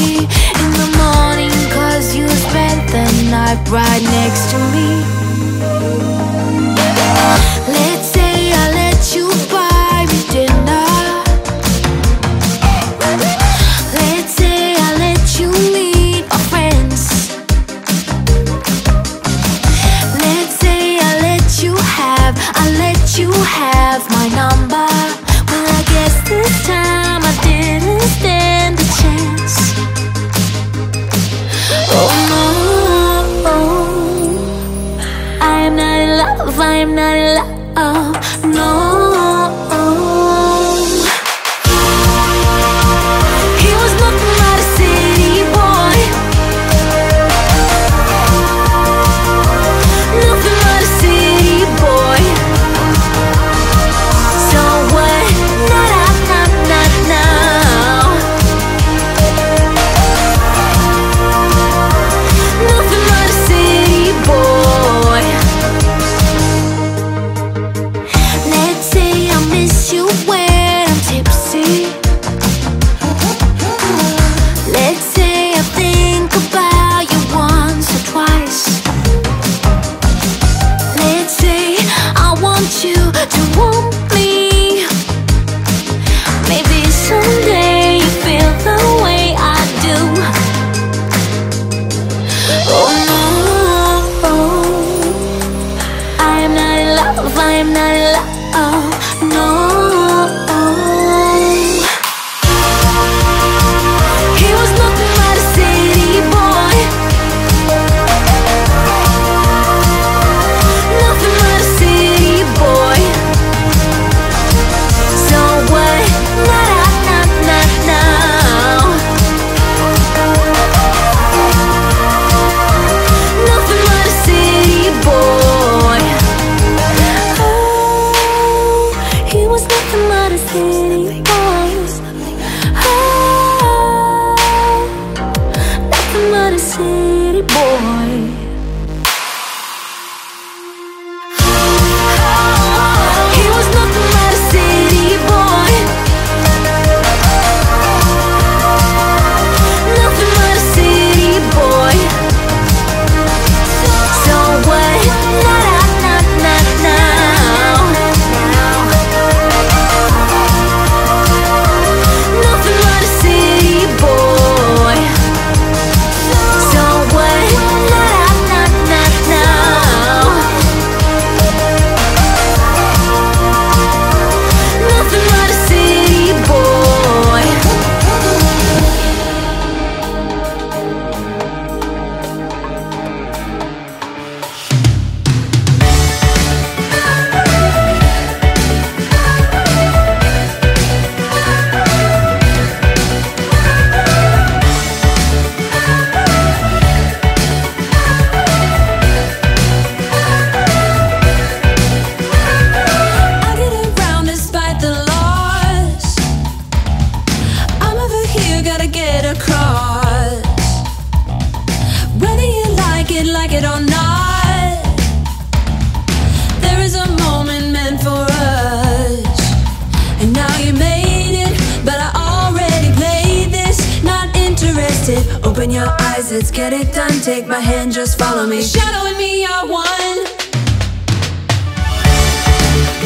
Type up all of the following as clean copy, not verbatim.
me in the morning, 'cause you spent the night right next to me. Let's say I let you buy me dinner. Let's say I let you meet my friends. Let's say I let you have my number. Well, I guess this time I didn't stand a chance. Oh no, I am not in love, I am not in love, no. He was nothing but a city boy, nothing but a city boy. So what? Now. Nothing but a city boy. Let's say I miss you when I'm tipsy. Let's say I think about you once or twice. Let's say I want you to want me. Maybe someday you feel the way I do. Oh no, I am not in love, I am not in love, no. He was nothing but a city boy, nothing but a city boy. So what? Now. Nothing but a city boy. Oh, he was nothing but a city boy. Oh, nothing but a city boy. He was nothing but a city boy, nothing but a city boy. So what? Now. Nothing but a city boy. So what? Now. Nothing but a city boy. I get around despite the loss. I'm over here, gotta get across. Whether you like it or not, there is a moment meant for us. And now you made it, but I already played this. Not interested, open your eyes, let's get it done. Take my hand, just follow me. Shadow and me are one.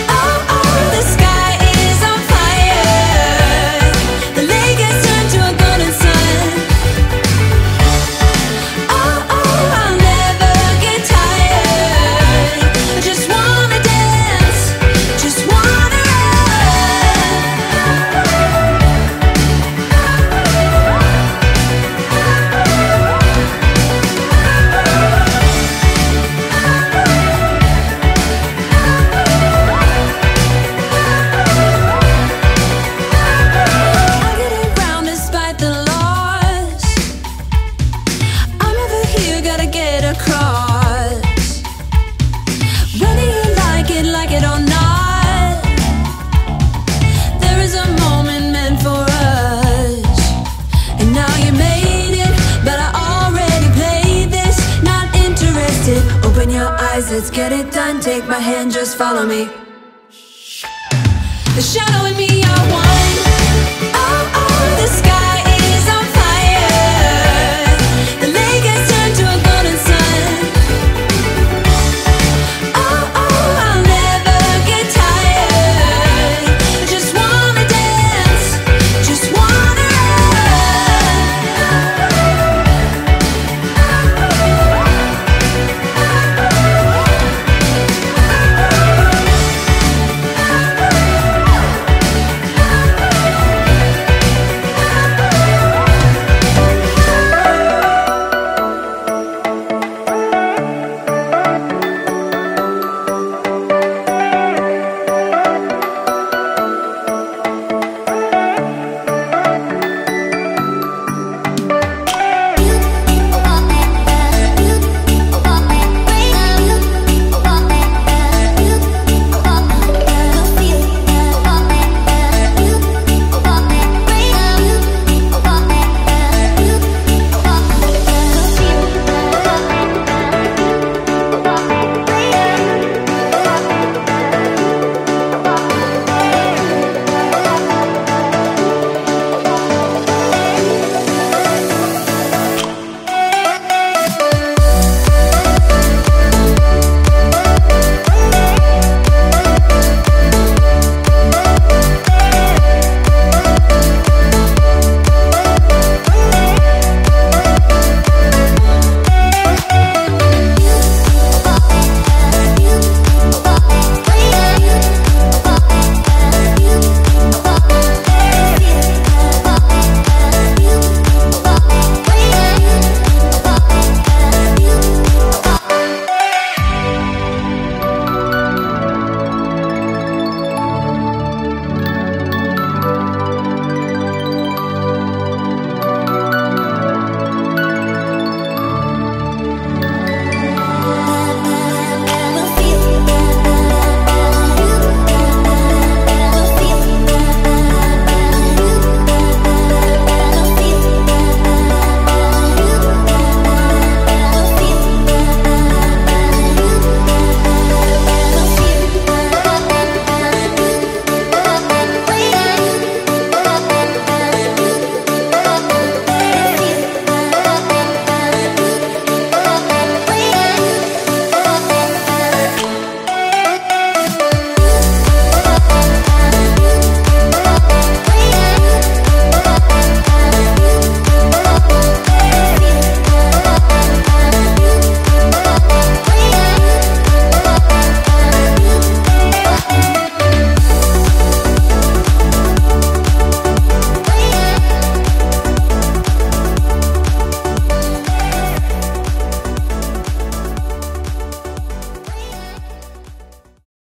Oh, the sky is on fire. The lake has turned to a golden sun. Oh, I'll never get tired. I just wanna dance, just wanna let's get it done. Take my hand, just follow me. The shadow and me are one.